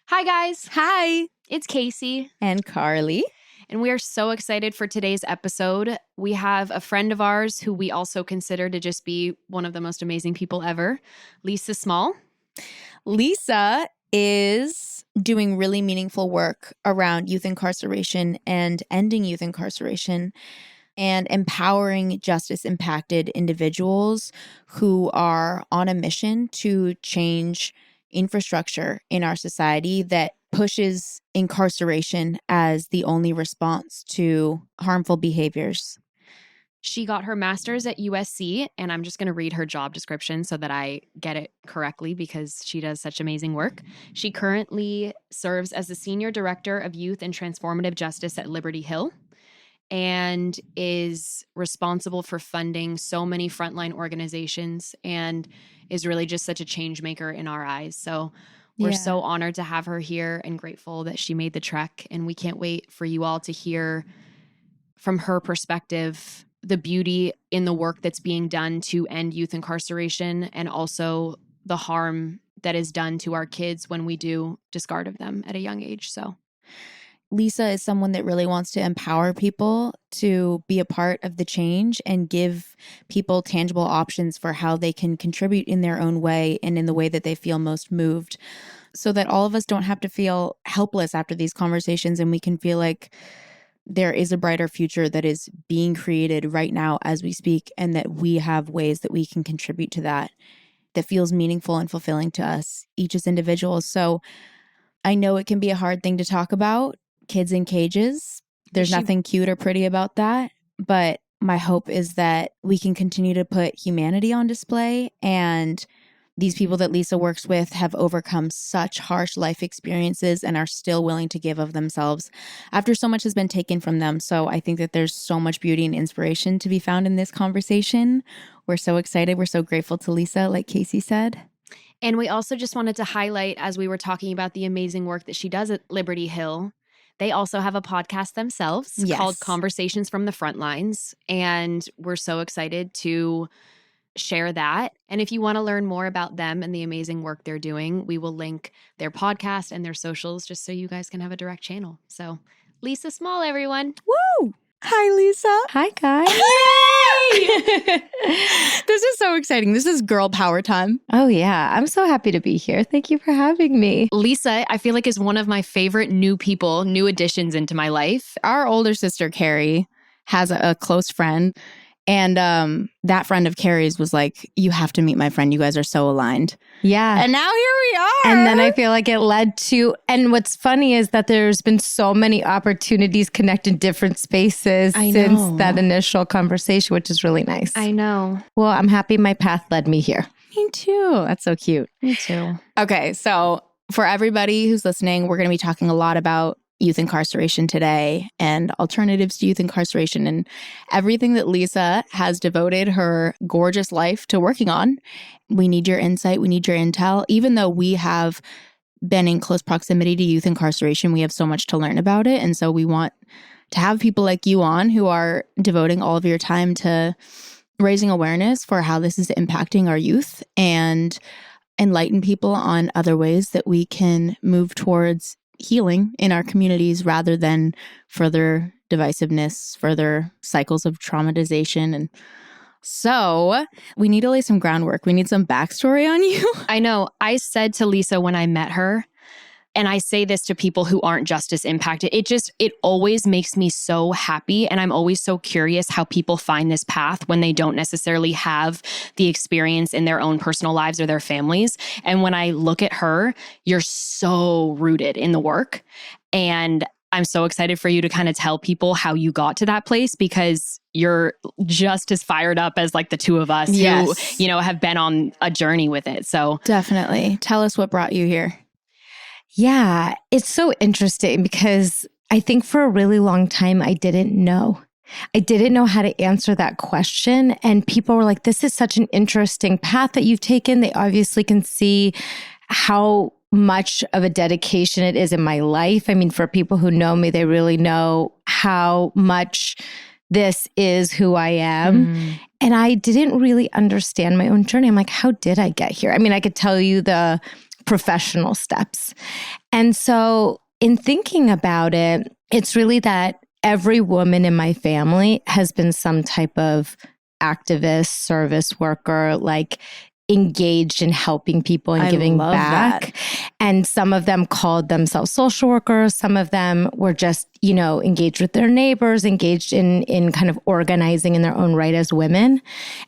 Hi, guys. Hi. It's Casey. And Carly. And we are so excited for today's episode. We have a friend of ours who we also consider to just be one of the most amazing people ever, Lisa Small. Lisa is doing really meaningful work around youth incarceration and ending youth incarceration and empowering justice-impacted individuals who are on a mission to change infrastructure in our society that pushes incarceration as the only response to harmful behaviors. She got her master's at USC, and I'm just going to read her job description so that I get it correctly because she does such amazing work. She currently serves as the Senior Director of Youth and Transformative Justice at Liberty Hill and is responsible for funding so many frontline organizations and is really just such a change maker in our eyes. So we're so honored to have her here and grateful that she made the trek. And we can't wait for you all to hear from her perspective the beauty in the work that's being done to end youth incarceration and also the harm that is done to our kids when we do discard of them at a young age. So Lisa is someone that really wants to empower people to be a part of the change and give people tangible options for how they can contribute in their own way and in the way that they feel most moved, so that all of us don't have to feel helpless after these conversations and we can feel like there is a brighter future that is being created right now as we speak, and that we have ways that we can contribute to that feels meaningful and fulfilling to us each as individuals. So I know it can be a hard thing to talk about. Kids in cages. There's nothing cute or pretty about that. But my hope is that we can continue to put humanity on display. And these people that Lisa works with have overcome such harsh life experiences and are still willing to give of themselves after so much has been taken from them. So I think that there's so much beauty and inspiration to be found in this conversation. We're so excited. We're so grateful to Lisa, like Casey said. And we also just wanted to highlight, as we were talking about the amazing work that she does at Liberty Hill, they also have a podcast themselves called Conversations from the Frontlines. And we're so excited to share that. And if you want to learn more about them and the amazing work they're doing, we will link their podcast and their socials just so you guys can have a direct channel. So Lisa Small, everyone. Woo! Hi, Lisa. Hi, guys. Yay! This is so exciting. This is girl power time. Oh, yeah. I'm so happy to be here. Thank you for having me. Lisa, I feel like, is one of my favorite new people, new additions into my life. Our older sister, Carrie, has a close friend. And that friend of Carrie's was like, you have to meet my friend. You guys are so aligned. Yeah. And now here we are. And then I feel like it led to, and what's funny is that there's been so many opportunities connect in different spaces since that initial conversation, which is really nice. I know. Well, I'm happy my path led me here. Me too. That's so cute. Me too. Okay. So for everybody who's listening, we're going to be talking a lot about youth incarceration today and alternatives to youth incarceration and everything that Lisa has devoted her gorgeous life to working on. We need your insight. We need your intel. Even though we have been in close proximity to youth incarceration, we have so much to learn about it. And so we want to have people like you on who are devoting all of your time to raising awareness for how this is impacting our youth and enlighten people on other ways that we can move towards healing in our communities rather than further divisiveness, further cycles of traumatization. And so we need to lay some groundwork. We need some backstory on you. I know. I said to Lisa when I met her, and I say this to people who aren't justice impacted, it always makes me so happy. And I'm always so curious how people find this path when they don't necessarily have the experience in their own personal lives or their families. And when I look at her, you're so rooted in the work. And I'm so excited for you to kind of tell people how you got to that place, because you're just as fired up as like the two of us who, have been on a journey with it. So definitely tell us what brought you here. Yeah, it's so interesting because I think for a really long time, I didn't know. I didn't know how to answer that question. And people were like, this is such an interesting path that you've taken. They obviously can see how much of a dedication it is in my life. I mean, for people who know me, they really know how much this is who I am. And I didn't really understand my own journey. I'm like, how did I get here? I mean, I could tell you the professional steps. And so in thinking about it, it's really that every woman in my family has been some type of activist, service worker, like engaged in helping people and giving love back. that. And some of them called themselves social workers. Some of them were just, engaged with their neighbors, engaged in kind of organizing in their own right as women.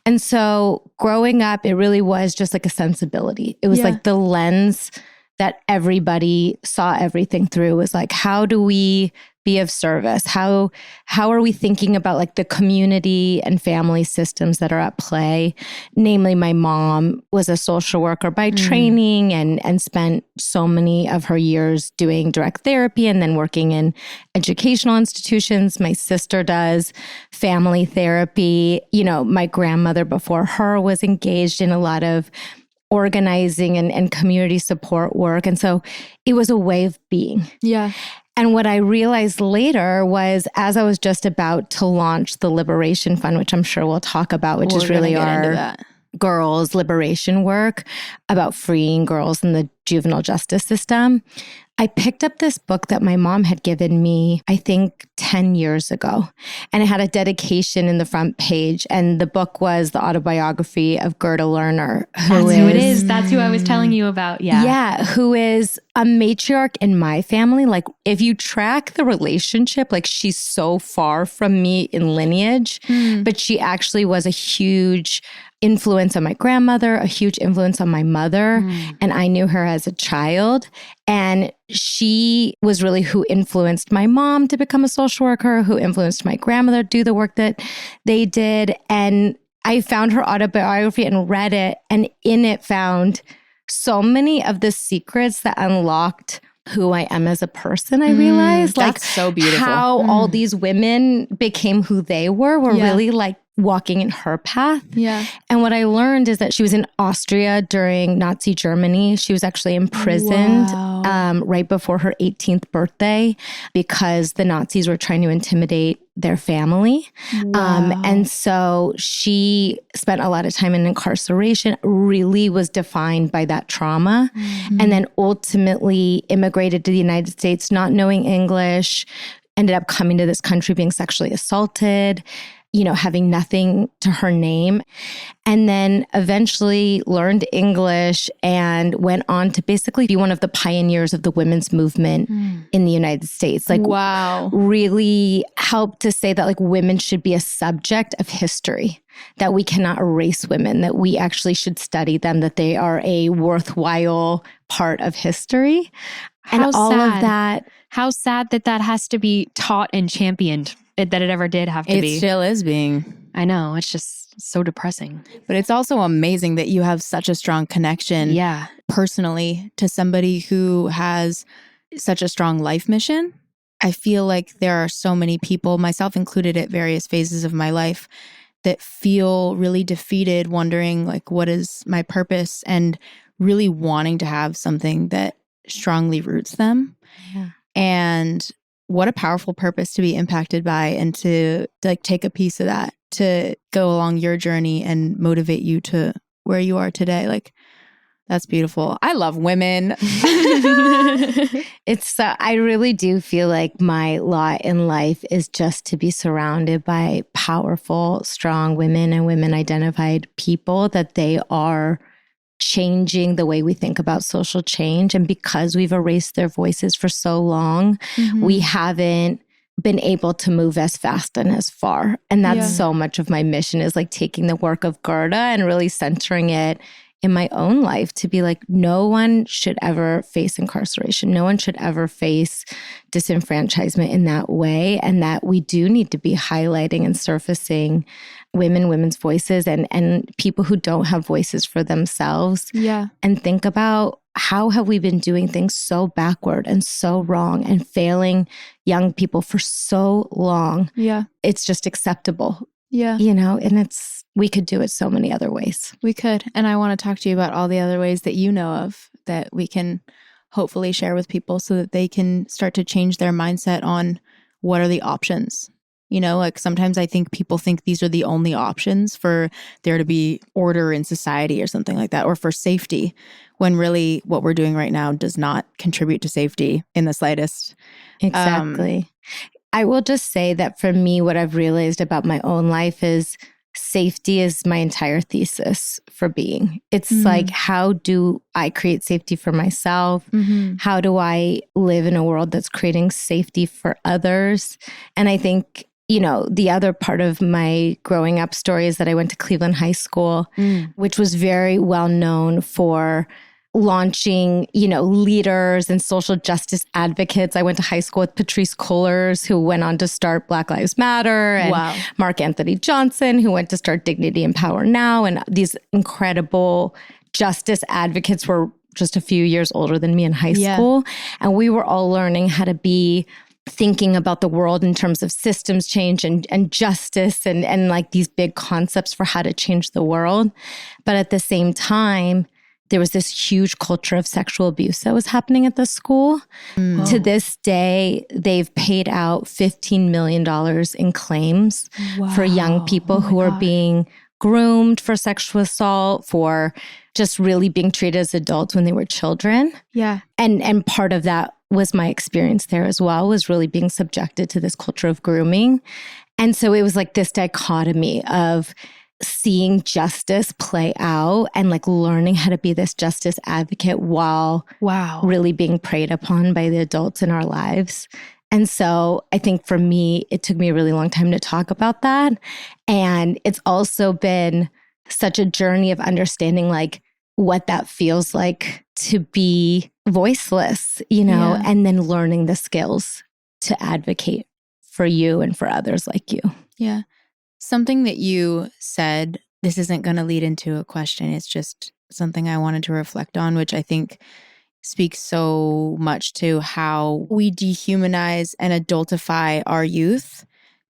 And so growing up, it really was just like a sensibility. It was like the lens that everybody saw everything through was like, how do we be of service? How are we thinking about like the community and family systems that are at play? Namely, my mom was a social worker by training and spent so many of her years doing direct therapy and then working in educational institutions. My sister does family therapy. My grandmother before her was engaged in a lot of organizing and community support work. And so it was a way of being. Yeah. And what I realized later was as I was just about to launch the Liberation Fund, which I'm sure we'll talk about, which is really our girls' liberation work about freeing girls in the juvenile justice system, I picked up this book that my mom had given me, I think 10 years ago. And it had a dedication in the front page. And the book was the autobiography of Gerda Lerner. That's who it is. That's who I was telling you about. Yeah. Yeah. Who is a matriarch in my family. Like if you track the relationship, like she's so far from me in lineage, but she actually was a huge influence on my grandmother, a huge influence on my mother. And I knew her as a child. And she was really who influenced my mom to become a social worker, who influenced my grandmother to do the work that they did. And I found her autobiography and read it, and in it found so many of the secrets that unlocked who I am as a person. I realized that's so beautiful. How all these women became who they were really like walking in her path. Yeah. And what I learned is that she was in Austria during Nazi Germany. She was actually imprisoned right before her 18th birthday because the Nazis were trying to intimidate their family. And so she spent a lot of time in incarceration, really was defined by that trauma, and then ultimately immigrated to the United States, not knowing English, ended up coming to this country being sexually assaulted, having nothing to her name, and then eventually learned English and went on to basically be one of the pioneers of the women's movement in the United States. Like, really helped to say that like women should be a subject of history, that we cannot erase women, that we actually should study them, that they are a worthwhile part of history. And all of that. How sad that has to be taught and championed. That it ever did have to be. It still is being. I know. It's just so depressing. But it's also amazing that you have such a strong connection personally to somebody who has such a strong life mission. I feel like there are so many people, myself included at various phases of my life, that feel really defeated, wondering like, what is my purpose? And really wanting to have something that strongly roots them. Yeah. And what a powerful purpose to be impacted by, and to like take a piece of that to go along your journey and motivate you to where you are today. Like, that's beautiful. I love women. I really do feel like my lot in life is just to be surrounded by powerful, strong women and women identified people, that they are changing the way we think about social change. And because we've erased their voices for so long, we haven't been able to move as fast and as far. And that's so much of my mission, is like taking the work of Gerda and really centering it in my own life to be like, no one should ever face incarceration. No one should ever face disenfranchisement in that way. And that we do need to be highlighting and surfacing women's voices and people who don't have voices for themselves. Yeah. And think about, how have we been doing things so backward and so wrong and failing young people for so long? Yeah. It's just acceptable. Yeah. And we could do it so many other ways. We could. And I want to talk to you about all the other ways that you know of that we can hopefully share with people so that they can start to change their mindset on what are the options You know, like sometimes I think people think these are the only options for there to be order in society or something like that, or for safety, when really what we're doing right now does not contribute to safety in the slightest. Exactly. I will just say that for me, what I've realized about my own life is safety is my entire thesis for being. It's like, how do I create safety for myself? How do I live in a world that's creating safety for others? And I think, you know, the other part of my growing up story is that I went to Cleveland High School, which was very well known for launching, you know, leaders and social justice advocates. I went to high school with Patrice Cullors, who went on to start Black Lives Matter, and Mark Anthony Johnson, who went to start Dignity and Power Now. And these incredible justice advocates were just a few years older than me in high school. And we were all learning how to be thinking about the world in terms of systems change and justice and like these big concepts for how to change the world. But at the same time, there was this huge culture of sexual abuse that was happening at the school. To this day, they've paid out $15 million in claims for young people who are being groomed for sexual assault, for just really being treated as adults when they were children. Yeah. And part of that was my experience there as well, was really being subjected to this culture of grooming. And so it was like this dichotomy of seeing justice play out and like learning how to be this justice advocate while really being preyed upon by the adults in our lives. And so I think for me, it took me a really long time to talk about that. And it's also been such a journey of understanding like what that feels like to be voiceless, you know, and then learning the skills to advocate for you and for others like you. Yeah. Something that you said, this isn't going to lead into a question. It's just something I wanted to reflect on, which I think speaks so much to how we dehumanize and adultify our youth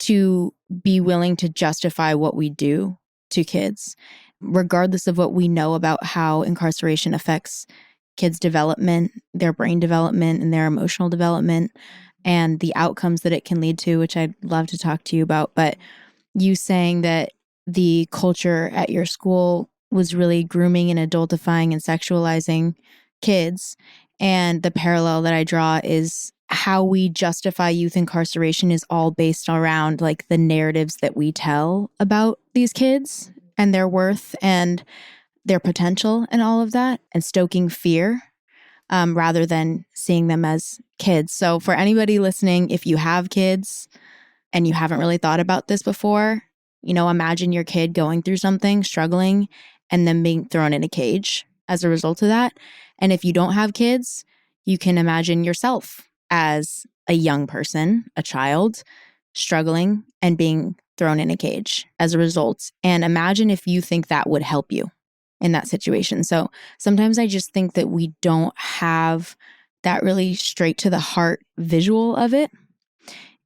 to be willing to justify what we do to kids, regardless of what we know about how incarceration affects kids' development, their brain development, and their emotional development, and the outcomes that it can lead to, which I'd love to talk to you about. But you saying that the culture at your school was really grooming and adultifying and sexualizing kids. And the parallel that I draw is how we justify youth incarceration is all based around like the narratives that we tell about these kids and their worth and their potential and all of that, and stoking fear rather than seeing them as kids. So for anybody listening, if you have kids and you haven't really thought about this before, you know, imagine your kid going through something, struggling, and then being thrown in a cage as a result of that. And if you don't have kids, you can imagine yourself as a young person, a child, struggling and being thrown in a cage as a result. And imagine if you think that would help you in that situation. So sometimes I just think that we don't have that really straight to the heart visual of it.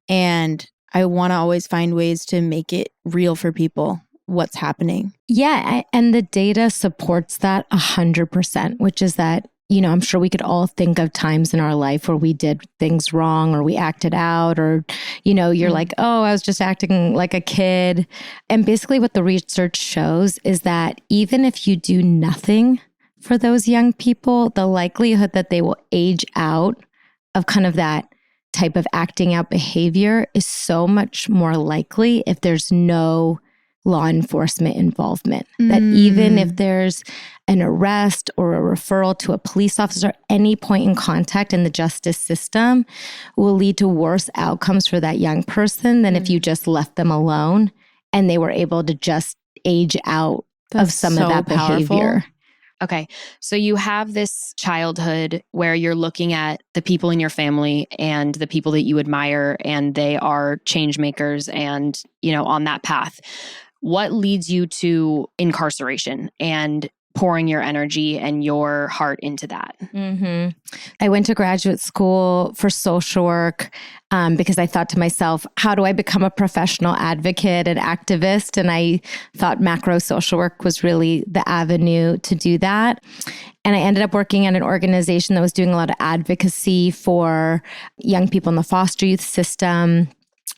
And I want to always find ways to make it real for people, what's happening. Yeah. And the data supports that 100%, which is that, you know, I'm sure we could all think of times in our life where we did things wrong or we acted out or, you know, you're like, oh, I was just acting like a kid. And basically what the research shows is that even if you do nothing for those young people, the likelihood that they will age out of kind of that type of acting out behavior is so much more likely if there's no law enforcement involvement. That even if there's an arrest or a referral to a police officer, any point in contact in the justice system will lead to worse outcomes for that young person than if you just left them alone and they were able to just age out of some of that behavior. Okay. So you have this childhood where you're looking at the people in your family and the people that you admire, and they are change makers and, you know, on that path. What leads you to incarceration and pouring your energy and your heart into that? I went to graduate school for social work because I thought to myself, how do I become a professional advocate and activist? And I thought macro social work was really the avenue to do that. And I ended up working at an organization that was doing a lot of advocacy for young people in the foster youth system.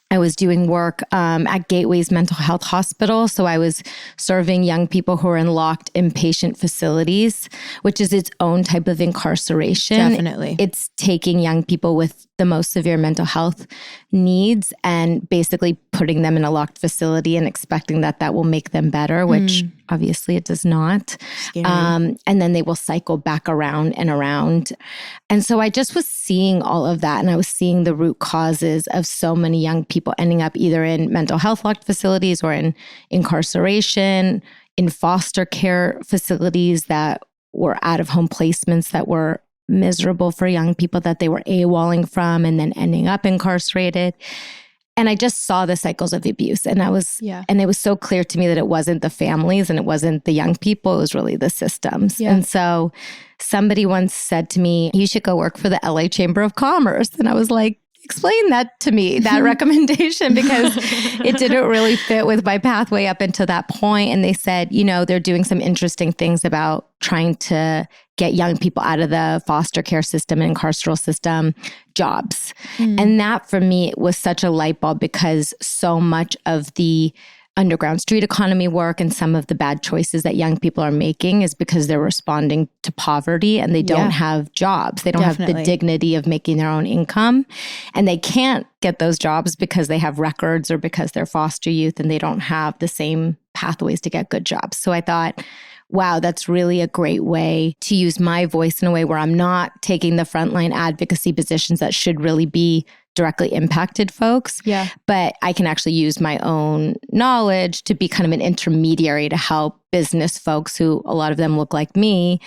I was doing work at Gateway's Mental Health Hospital. So I was serving young people who are in locked inpatient facilities, which is its own type of incarceration. Definitely. It's taking young people with the most severe mental health needs and basically putting them in a locked facility and expecting that that will make them better, which obviously it does not. And then they will cycle back around and around. And so I just was seeing all of that. And I was seeing the root causes of so many young people ending up either in mental health locked facilities or in incarceration, in foster care facilities that were out of home placements that were miserable for young people that they were AWOLing from and then ending up incarcerated. And I just saw the cycles of abuse. And and it was so clear to me that it wasn't the families and it wasn't the young people, it was really the systems. Yeah. And so somebody once said to me, you should go work for the LA Chamber of Commerce. And I was like, explain that to me, that recommendation, because it didn't really fit with my pathway up until that point. And they said, they're doing some interesting things about trying to get young people out of the foster care system and carceral system jobs. And that for me was such a light bulb because so much of the underground street economy work and some of the bad choices that young people are making is because they're responding to poverty and they don't have jobs. They don't have the dignity of making their own income. And they can't get those jobs because they have records or because they're foster youth and they don't have the same pathways to get good jobs. So I thought, wow, that's really a great way to use my voice in a way where I'm not taking the frontline advocacy positions that should really be directly impacted folks. Yeah. But I can actually use my own knowledge to be kind of an intermediary to help business folks who a lot of them look like me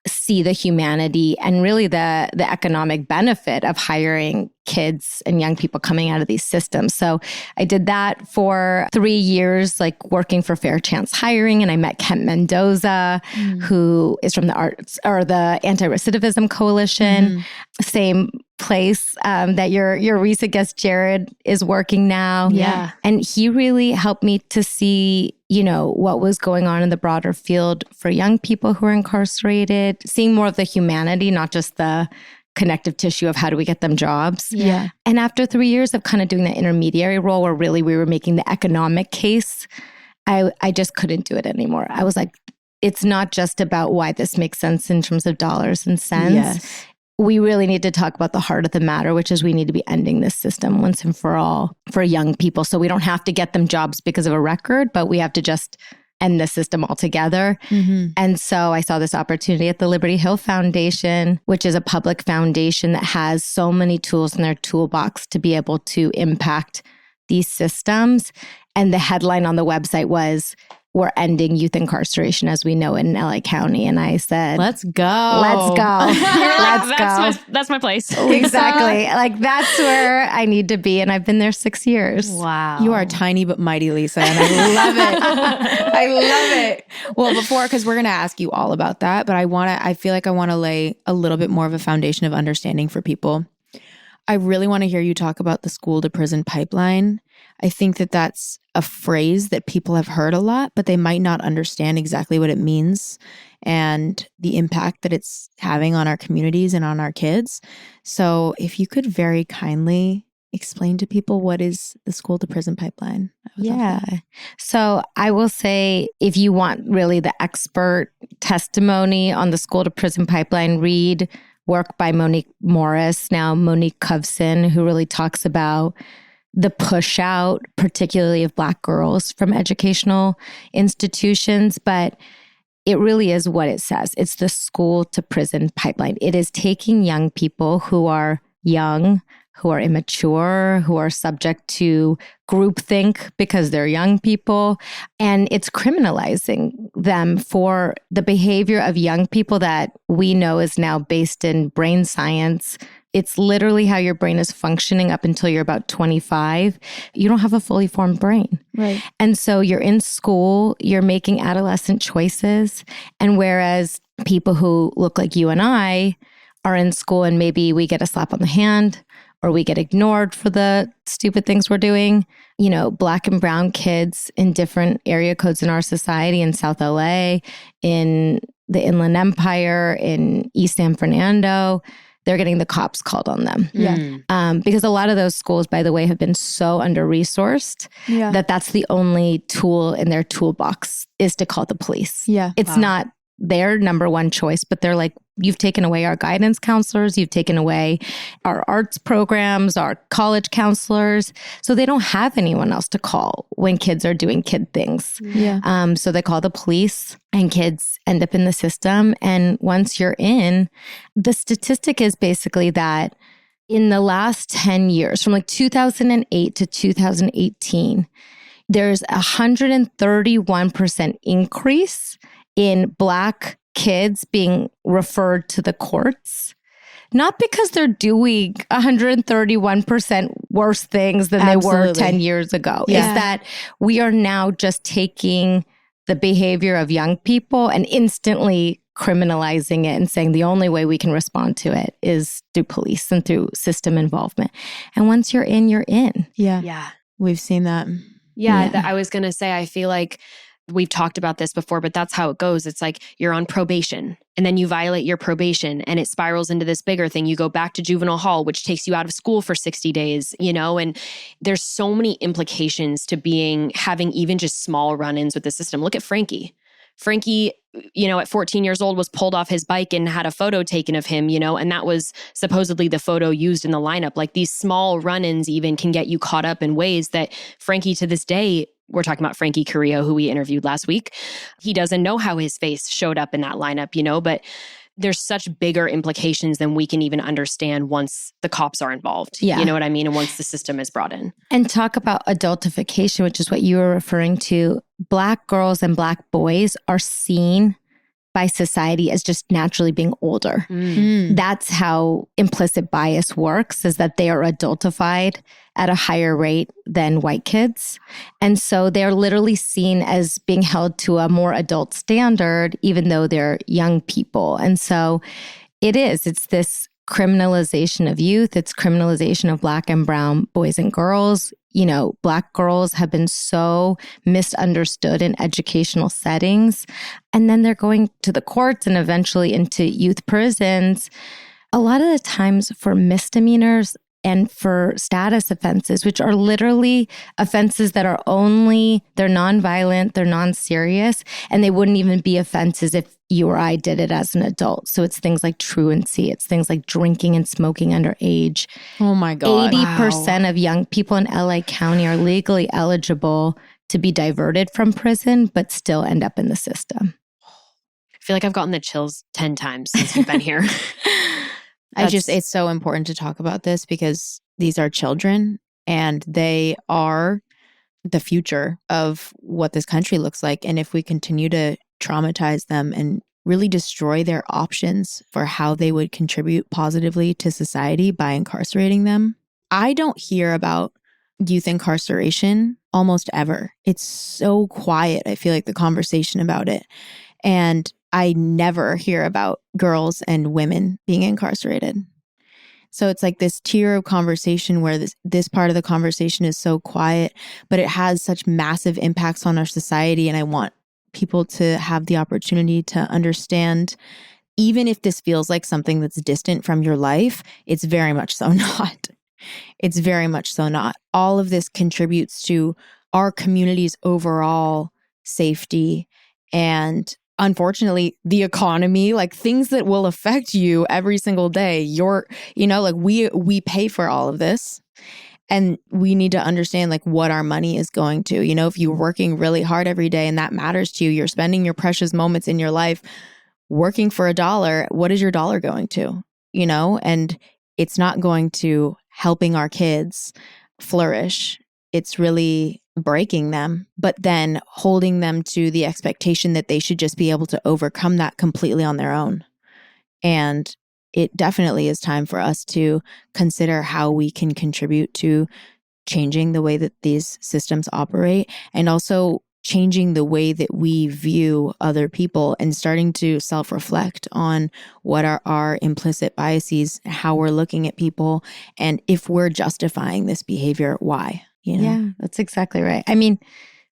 see the humanity and really the economic benefit of hiring kids and young people coming out of these systems. So I did that for 3 years, like working for Fair Chance Hiring. And I met Kent Mendoza, who is from the Arts or the Anti-Recidivism Coalition, same place that your recent guest, Jared, is working now. Yeah. And he really helped me to see what was going on in the broader field for young people who are incarcerated, seeing more of the humanity, not just the connective tissue of how do we get them jobs. Yeah. And after 3 years of kind of doing that intermediary role where really we were making the economic case, I just couldn't do it anymore. I was like, it's not just about why this makes sense in terms of dollars and cents. Yes. We really need to talk about the heart of the matter, which is we need to be ending this system once and for all for young people. So we don't have to get them jobs because of a record, but we have to just end the system altogether. And so I saw this opportunity at the Liberty Hill Foundation, which is a public foundation that has so many tools in their toolbox to be able to impact these systems. And the headline on the website was, we're ending youth incarceration as we know it in LA County. And I said, let's go. Let's go. Let's go. That's my place. Exactly. Like that's where I need to be. And I've been there 6 years. Wow. You are tiny but mighty, Lisa. And I love it. I love it. Well, because we're going to ask you all about that, but I feel like I want to lay a little bit more of a foundation of understanding for people. I really want to hear you talk about the school to prison pipeline. I think that that's a phrase that people have heard a lot, but they might not understand exactly what it means and the impact that it's having on our communities and on our kids. So if you could very kindly explain to people what is the school to prison pipeline. Yeah. So I will say, if you want really the expert testimony on the school to prison pipeline, read work by Monique Morris, now Monique Covson, who really talks about the push out, particularly of Black girls from educational institutions. But it really is what it says. It's the school to prison pipeline. It is taking young people who are young, who are immature, who are subject to groupthink because they're young people, and it's criminalizing them for the behavior of young people that we know is now based in brain science. It's literally how your brain is functioning up until you're about 25. You don't have a fully formed brain. Right. And so you're in school, you're making adolescent choices. And whereas people who look like you and I are in school and maybe we get a slap on the hand or we get ignored for the stupid things we're doing, Black and brown kids in different area codes in our society, in South LA, in the Inland Empire, in East San Fernando, they're getting the cops called on them. Yeah. Because a lot of those schools, by the way, have been so under-resourced that that's the only tool in their toolbox is to call the police. Yeah. It's not their number one choice, but they're like, you've taken away our guidance counselors, you've taken away our arts programs, our college counselors. So they don't have anyone else to call when kids are doing kid things. Yeah. So they call the police and kids end up in the system. And once you're in, the statistic is basically that in the last 10 years, from like 2008 to 2018, there's 131% increase in Black kids being referred to the courts. Not because they're doing 131% worse things than they were 10 years ago. Yeah. It's that we are now just taking the behavior of young people and instantly criminalizing it and saying the only way we can respond to it is through police and through system involvement. And once you're in, you're in. Yeah. Yeah. We've seen that. Yeah. I was going to say, I feel like we've talked about this before, but that's how it goes. It's like you're on probation and then you violate your probation and it spirals into this bigger thing. You go back to juvenile hall, which takes you out of school for 60 days, and there's so many implications to having even just small run-ins with the system. Look at Frankie. Frankie, at 14 years old was pulled off his bike and had a photo taken of him, and that was supposedly the photo used in the lineup. Like these small run-ins even can get you caught up in ways that Frankie to this day, we're talking about Frankie Carrillo, who we interviewed last week. He doesn't know how his face showed up in that lineup, but there's such bigger implications than we can even understand once the cops are involved. Yeah. You know what I mean? And once the system is brought in. And talk about adultification, which is what you were referring to. Black girls and Black boys are seen by society as just naturally being older. That's how implicit bias works, is that they are adultified at a higher rate than white kids. And so they're literally seen as being held to a more adult standard, even though they're young people. And so it's this criminalization of youth. It's criminalization of Black and brown boys and girls. Black girls have been so misunderstood in educational settings. And then they're going to the courts and eventually into youth prisons. A lot of the times for misdemeanors and for status offenses, which are literally offenses that are they're nonviolent, they're non-serious, and they wouldn't even be offenses if you or I did it as an adult. So it's things like truancy, it's things like drinking and smoking underage. Oh my God. 80% of young people in LA County are legally eligible to be diverted from prison, but still end up in the system. I feel like I've gotten the chills 10 times since we've been here. It's so important to talk about this because these are children and they are the future of what this country looks like. And if we continue to traumatize them and really destroy their options for how they would contribute positively to society by incarcerating them, I don't hear about youth incarceration almost ever. It's so quiet, I feel like, the conversation about it. And I never hear about girls and women being incarcerated. So it's like this tier of conversation where this part of the conversation is so quiet, but it has such massive impacts on our society. And I want people to have the opportunity to understand, even if this feels like something that's distant from your life, it's very much so not. It's very much so not. All of this contributes to our community's overall safety and, unfortunately, the economy, like things that will affect you every single day. We pay for all of this. And we need to understand what our money is going to. If you're working really hard every day and that matters to you, you're spending your precious moments in your life working for $1, what is your dollar going to? And it's not going to helping our kids flourish. It's really breaking them, but then holding them to the expectation that they should just be able to overcome that completely on their own. And it definitely is time for us to consider how we can contribute to changing the way that these systems operate and also changing the way that we view other people and starting to self-reflect on what are our implicit biases, how we're looking at people, and if we're justifying this behavior, why? Yeah, that's exactly right. I mean,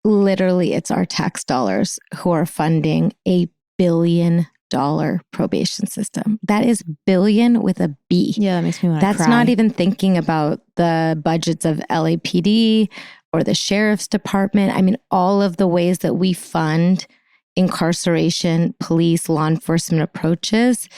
literally, it's our tax dollars who are funding $1 billion probation system. That is billion with a B. Yeah, that makes me want to cry. That's not even thinking about the budgets of LAPD or the sheriff's department. I mean, all of the ways that we fund incarceration, police, law enforcement approaches,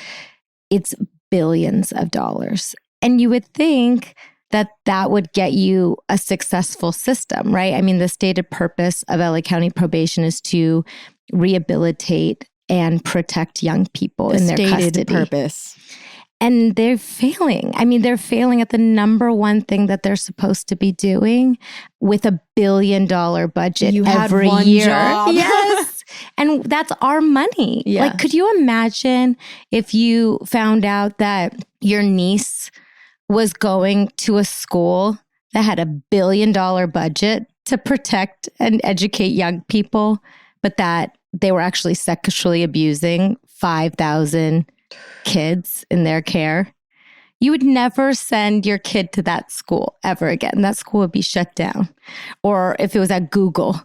it's billions of dollars. And you would think that that would get you a successful system, right? I mean, the stated purpose of LA County probation is to rehabilitate and protect young people in their custody. Stated purpose. And they're failing. I mean, they're failing at the number one thing that they're supposed to be doing with $1 billion budget You had every one year. job. Yes. And that's our money. Yeah. Like, could you imagine if you found out that your niece was going to a school that had $1 billion budget to protect and educate young people, but that they were actually sexually abusing 5,000 kids in their care? You would never send your kid to that school ever again. That school would be shut down. Or if it was at Google,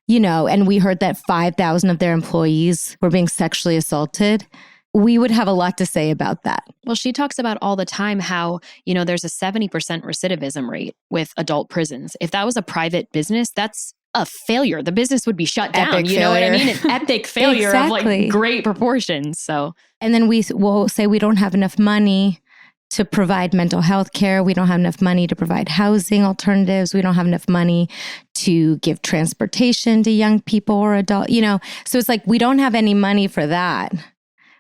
and we heard that 5,000 of their employees were being sexually assaulted, we would have a lot to say about that. Well, she talks about all the time how, there's a 70% recidivism rate with adult prisons. If that was a private business, that's a failure. The business would be shut down. Epic You know what I failure. mean? An epic failure Exactly. of great proportions. So, And then we will say we don't have enough money to provide mental health care. We don't have enough money to provide housing alternatives. We don't have enough money to give transportation to young people or adult, So it's like we don't have any money for that,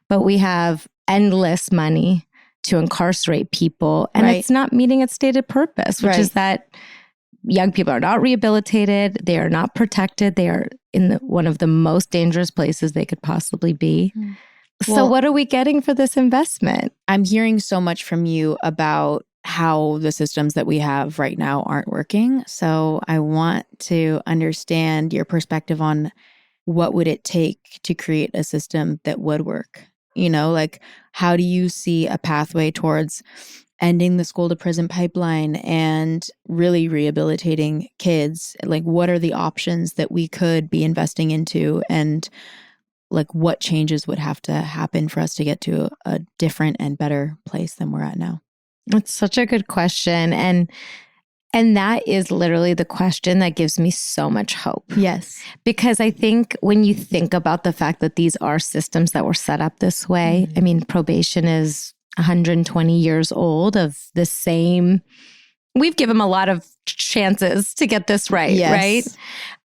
but we have endless money to incarcerate people. And Right. it's not meeting its stated purpose, which Right. is that young people are not rehabilitated. They are not protected. They are in one of the most dangerous places they could possibly be. So Well- what are we getting for this investment? I'm hearing so much from you about how the systems that we have right now aren't working. So I want to understand your perspective on what would it take to create a system that would work? Like, how do you see a pathway towards ending the school to prison pipeline and really rehabilitating kids? Like, what are the options that we could be investing into, and like what changes would have to happen for us to get to a different and better place than we're at now? That's such a good question. And that is literally the question that gives me so much hope. Yes. Because I think when you think about the fact that these are systems that were set up this way, I mean, probation is 120 years old of the same. We've given them a lot of chances to get this right, Yes. right?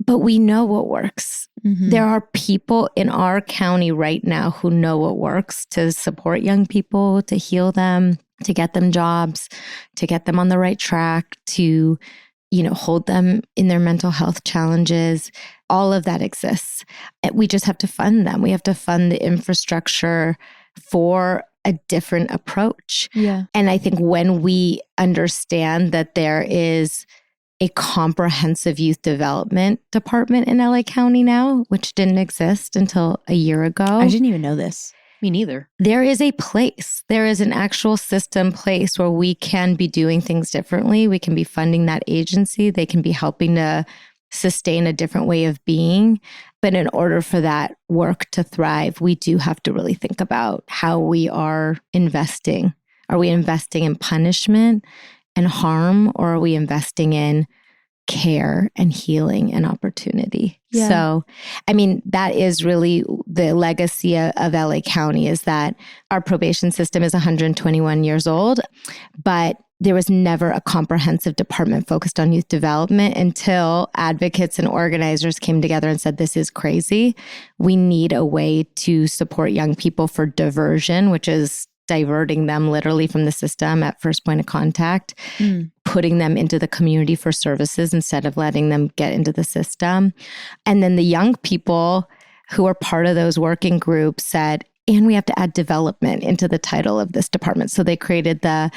But we know what works. Mhm. There are people in our county right now who know what works to support young people, to heal them, to get them jobs, to get them on the right track, to, hold them in their mental health challenges. All of that exists. And we just have to fund them. We have to fund the infrastructure for a different approach. Yeah. And I think when we understand that there is a comprehensive youth development department in LA County now, which didn't exist until a year ago. I didn't even know this. me neither. There is a place, there is an actual system place where we can be doing things differently. We can be funding that agency. They can be helping to sustain a different way of being. But in order for that work to thrive, we do have to really think about how we are investing. Are we investing in punishment and harm, or are we investing in care and healing and opportunity? Yeah. So, I mean, that is really the legacy of LA County, is that our probation system is 121 years old, but there was never a comprehensive department focused on youth development until advocates and organizers came together and said, this is crazy. We need a way to support young people for diversion, which is diverting them literally from the system at first point of contact, putting them into the community for services instead of letting them get into the system. And then the young people who are part of those working groups said, and we have to add development into the title of this department. So they created the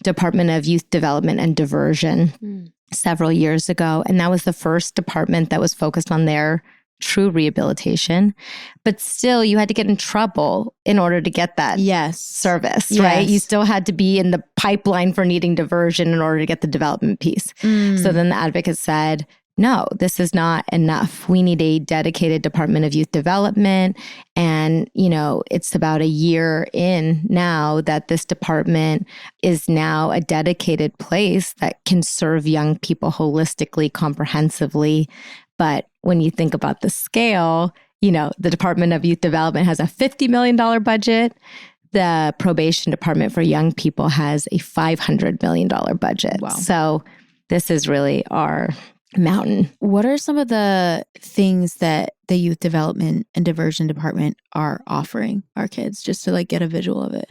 Department of Youth Development and Diversion several years ago. And that was the first department that was focused on their true rehabilitation. But still, you had to get in trouble in order to get that service, right? Yes. You still had to be in the pipeline for needing diversion in order to get the development piece. So then the advocate said, no, this is not enough. We need a dedicated Department of Youth Development. And, it's about a year in now that this department is now a dedicated place that can serve young people holistically, comprehensively. But when you think about the scale, the Department of Youth Development has a $50 million budget. The probation department for young people has a $500 million budget. Wow. So this is really our mountain. What are some of the things that the youth development and diversion department are offering our kids, just to get a visual of it?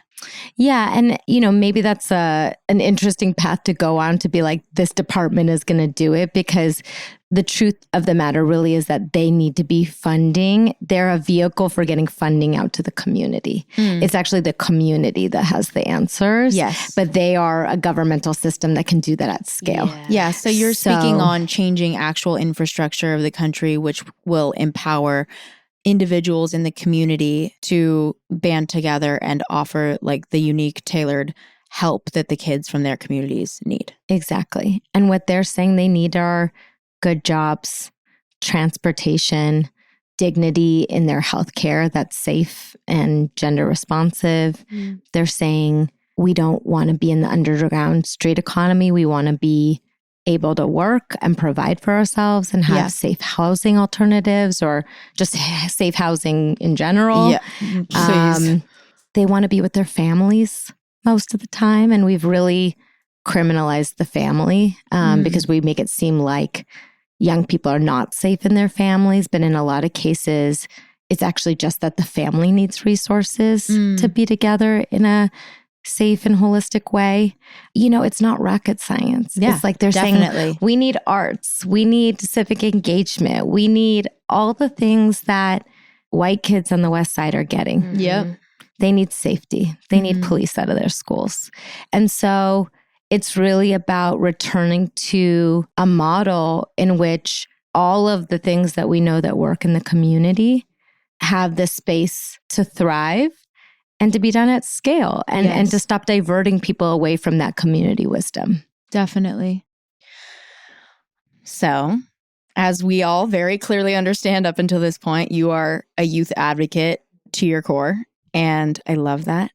Yeah. And, maybe that's an interesting path to go on, to be like, this department is going to do it, because the truth of the matter really is that they need to be funding. They're a vehicle for getting funding out to the community. It's actually the community that has the answers. Yes. But they are a governmental system that can do that at scale. Yeah. So you're speaking on changing actual infrastructure of the country, which will empower individuals in the community to band together and offer the unique, tailored help that the kids from their communities need. Exactly. And what they're saying they need are good jobs, transportation, dignity in their healthcare that's safe and gender responsive. They're saying we don't want to be in the underground street economy. We want to be able to work and provide for ourselves and have safe housing alternatives, or just safe housing in general. Yeah. They want to be with their families most of the time. And we've really criminalized the family because we make it seem like young people are not safe in their families. But in a lot of cases, it's actually just that the family needs resources to be together in a safe and holistic way. It's not rocket science. Yeah, it's like they're definitely saying, we need arts, we need civic engagement, we need all the things that white kids on the West Side are getting. Yep. They need safety. They need police out of their schools. And so it's really about returning to a model in which all of the things that we know that work in the community have the space to thrive and to be done at scale, and to stop diverting people away from that community wisdom. Definitely. So, as we all very clearly understand up until this point, you are a youth advocate to your core, and I love that.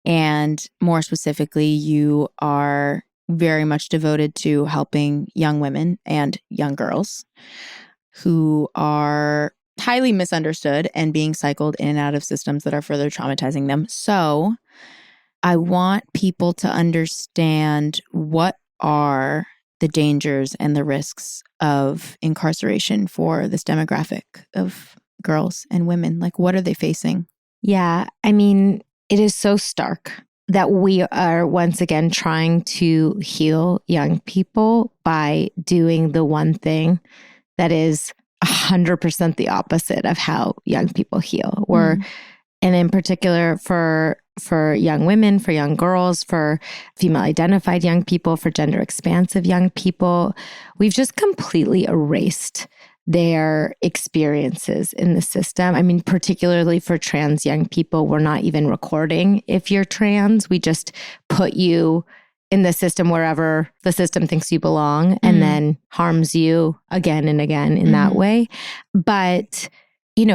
And more specifically, you are very much devoted to helping young women and young girls who are highly misunderstood and being cycled in and out of systems that are further traumatizing them. So I want people to understand, what are the dangers and the risks of incarceration for this demographic of girls and women? What are they facing? Yeah, I mean, it is so stark that we are once again trying to heal young people by doing the one thing that is 100% the opposite of how young people heal. And in particular for young women, for young girls, for female identified young people, for gender expansive young people, we've just completely erased their experiences in the system. I mean, particularly for trans young people, we're not even recording if you're trans. We just put you in the system wherever the system thinks you belong, and then harms you again and again in that way. But,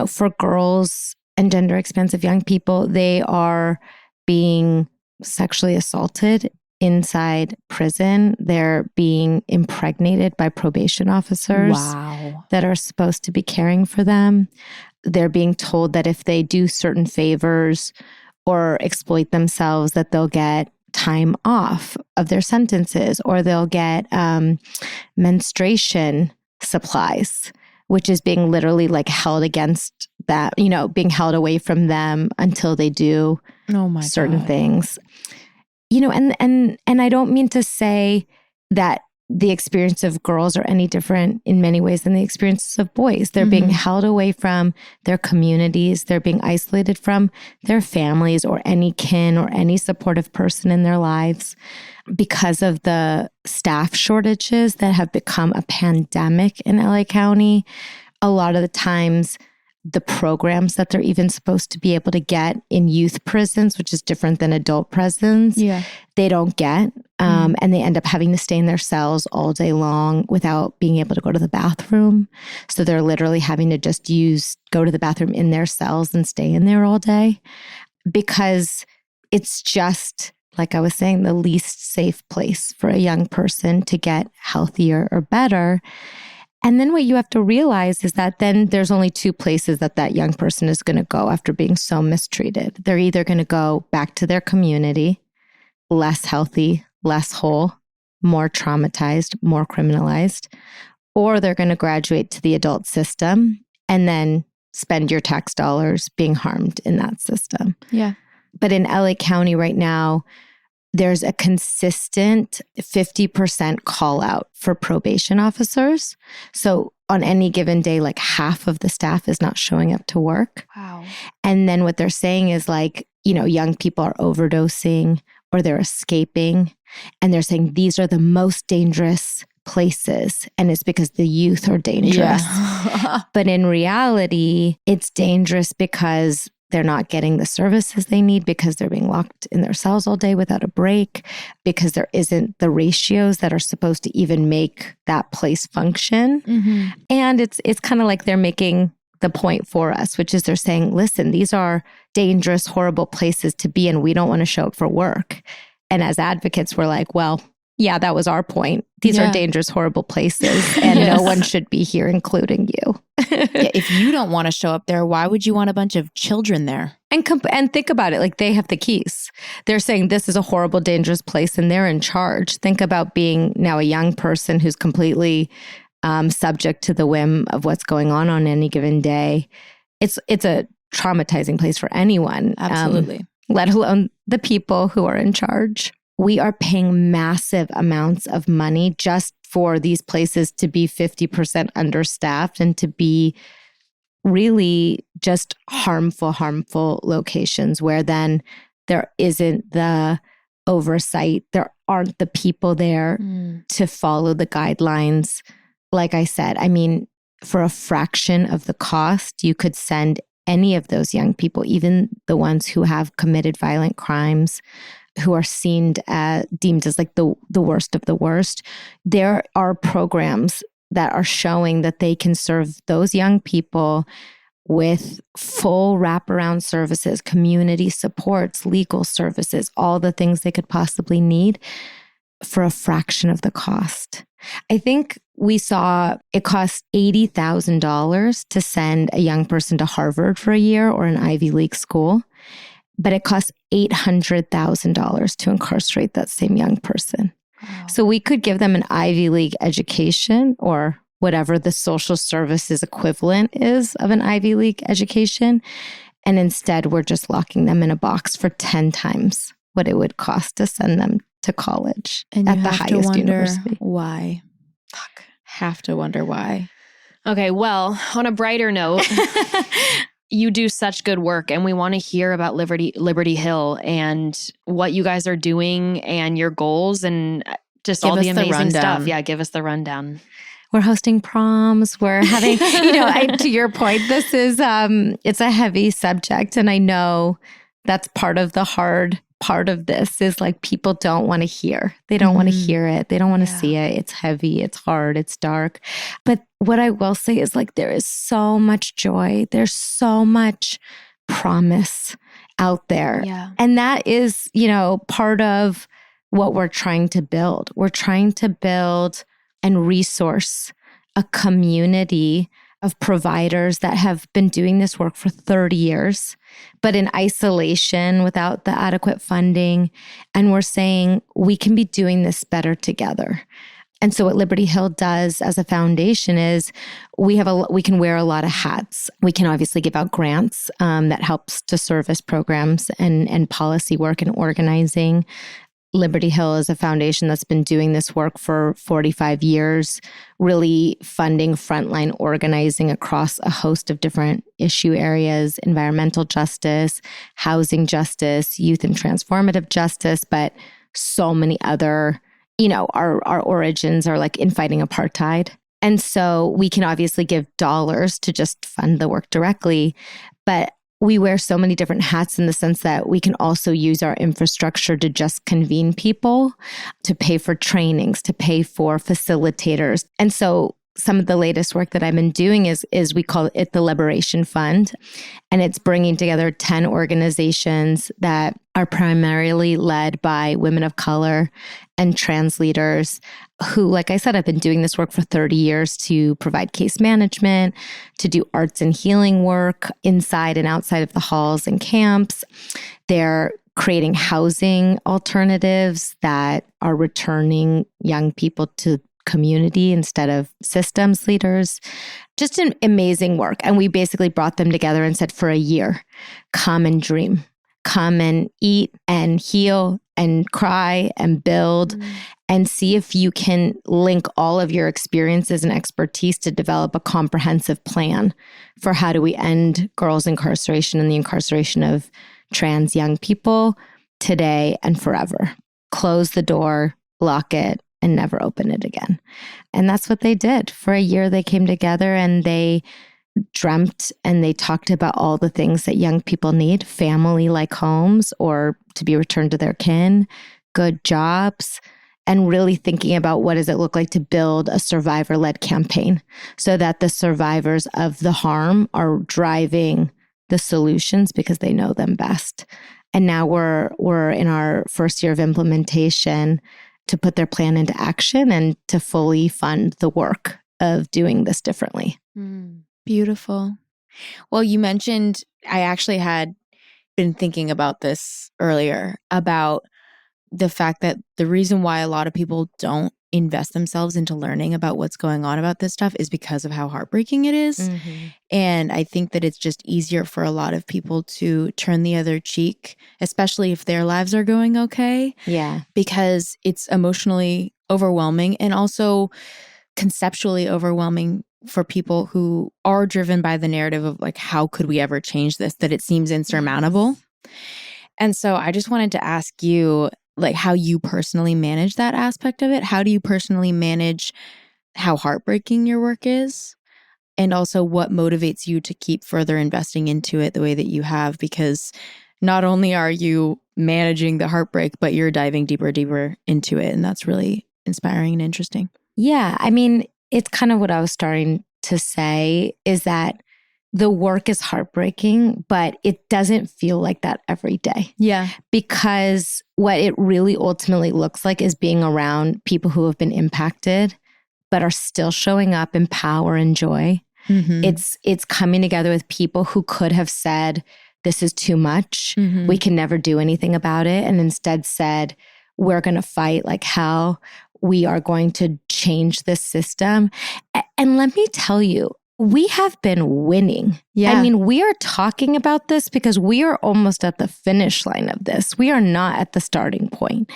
for girls and gender expansive young people, they are being sexually assaulted inside prison. They're being impregnated by probation officers that are supposed to be caring for them. They're being told that if they do certain favors or exploit themselves, that they'll get time off of their sentences, or they'll get menstruation supplies, which is being literally held against that, being held away from them until they do certain things. And I don't mean to say that the experience of girls are any different in many ways than the experiences of boys. They're being held away from their communities. They're being isolated from their families or any kin or any supportive person in their lives because of the staff shortages that have become a pandemic in LA County. A lot of the times, the programs that they're even supposed to be able to get in youth prisons, which is different than adult prisons. Yeah. They don't get. And they end up having to stay in their cells all day long without being able to go to the bathroom. So they're literally having to just go to the bathroom in their cells and stay in there all day, because it's just, like I was saying, the least safe place for a young person to get healthier or better. And then what you have to realize is that then there's only two places that young person is going to go after being so mistreated. They're either going to go back to their community, less healthy, less whole, more traumatized, more criminalized, or they're going to graduate to the adult system and then spend your tax dollars being harmed in that system. Yeah. But in LA County right now, there's a consistent 50% call out for probation officers. So on any given day, like half of the staff is not showing up to work. Wow. And then what they're saying is like, young people are overdosing or they're escaping. And they're saying these are the most dangerous places. And it's because the youth are dangerous. Yeah. But in reality, it's dangerous because they're not getting the services they need, because they're being locked in their cells all day without a break, because there isn't the ratios that are supposed to even make that place function. Mm-hmm. And it's kind of like they're making the point for us, which is they're saying, listen, these are dangerous, horrible places to be in. We don't want to show up for work. And as advocates, we're like, well, yeah, that was our point. These are dangerous, horrible places, and no one should be here, including you. Yeah, if you don't want to show up there, why would you want a bunch of children there? And think about it, like they have the keys. They're saying this is a horrible, dangerous place, and they're in charge. Think about being now a young person who's completely subject to the whim of what's going on any given day. It's a traumatizing place for anyone. Absolutely. Let alone the people who are in charge. We are paying massive amounts of money just for these places to be 50% understaffed and to be really just harmful locations where then there isn't the oversight. There aren't the people there to follow the guidelines. Like I said, I mean, for a fraction of the cost, you could send any of those young people, even the ones who have committed violent crimes, who are deemed as like the worst of the worst. There are programs that are showing that they can serve those young people with full wraparound services, community supports, legal services, all the things they could possibly need for a fraction of the cost. I think we saw it cost $80,000 to send a young person to Harvard for a year or an Ivy League school, but it costs $800,000 to incarcerate that same young person. Wow. So we could give them an Ivy League education or whatever the social services equivalent is of an Ivy League education. And instead, we're just locking them in a box for 10 times what it would cost to send them to college And at you the have to highest wonder university. why. Have to wonder why. Okay, well, on a brighter note, you do such good work, and we want to hear about Liberty Hill and what you guys are doing and your goals and just all the amazing stuff. Yeah, give us the rundown. We're hosting proms. We're having, to your point, this is, it's a heavy subject. And I know that's part of the hard part of this is like people don't want to hear. They don't want to hear it. They don't want to see it. It's heavy. It's hard. It's dark. But what I will say is like there is so much joy. There's so much promise out there. Yeah. And that is, part of what we're trying to build. We're trying to build and resource a community of providers that have been doing this work for 30 years, but in isolation without the adequate funding. And we're saying we can be doing this better together. And so what Liberty Hill does as a foundation is we can wear a lot of hats. We can obviously give out grants that helps to service programs and policy work and organizing. Liberty Hill is a foundation that's been doing this work for 45 years, really funding frontline organizing across a host of different issue areas, environmental justice, housing justice, youth and transformative justice, but so many other, our origins are like in fighting apartheid And so we can obviously give dollars to just fund the work directly, but we wear so many different hats in the sense that we can also use our infrastructure to just convene people, to pay for trainings, to pay for facilitators. And so some of the latest work that I've been doing is we call it the Liberation Fund. And it's bringing together 10 organizations that are primarily led by women of color and trans leaders who, like I said, have been doing this work for 30 years to provide case management, to do arts and healing work inside and outside of the halls and camps. They're creating housing alternatives that are returning young people to community instead of systems leaders. Just an amazing work. And we basically brought them together and said, for a year, come and dream, come and eat and heal and cry and build and see if you can link all of your experiences and expertise to develop a comprehensive plan for how do we end girls' incarceration and the incarceration of trans young people today and forever. Close the door, lock it, and never open it again. And that's what they did. For a year, they came together and they dreamt and they talked about all the things that young people need, family-like homes or to be returned to their kin, good jobs, and really thinking about what does it look like to build a survivor-led campaign so that the survivors of the harm are driving the solutions because they know them best. And now we're in our first year of implementation to put their plan into action and to fully fund the work of doing this differently. Beautiful. Well, you mentioned, I actually had been thinking about this earlier, about the fact that the reason why a lot of people don't invest themselves into learning about what's going on about this stuff is because of how heartbreaking it is. And I think that it's just easier for a lot of people to turn the other cheek, especially if their lives are going okay. Yeah. Because it's emotionally overwhelming and also conceptually overwhelming for people who are driven by the narrative of like, how could we ever change this? That it seems insurmountable. And so I just wanted to ask you, like, how you personally manage that aspect of it. How do you personally manage how heartbreaking your work is? And also what motivates you to keep further investing into it the way that you have? Because not only are you managing the heartbreak, but you're diving deeper into it. And that's really inspiring and interesting. Yeah. I mean, it's kind of what I was starting to say is that the work is heartbreaking, but it doesn't feel like that every day. Yeah. Because what it really ultimately looks like is being around people who have been impacted, but are still showing up in power and joy. It's coming together with people who could have said, this is too much. We can never do anything about it. And instead said, we're going to fight like hell. We are going to change this system. And let me tell you, we have been winning. Yeah. I mean, we are talking about this because we are almost at the finish line of this. We are not at the starting point.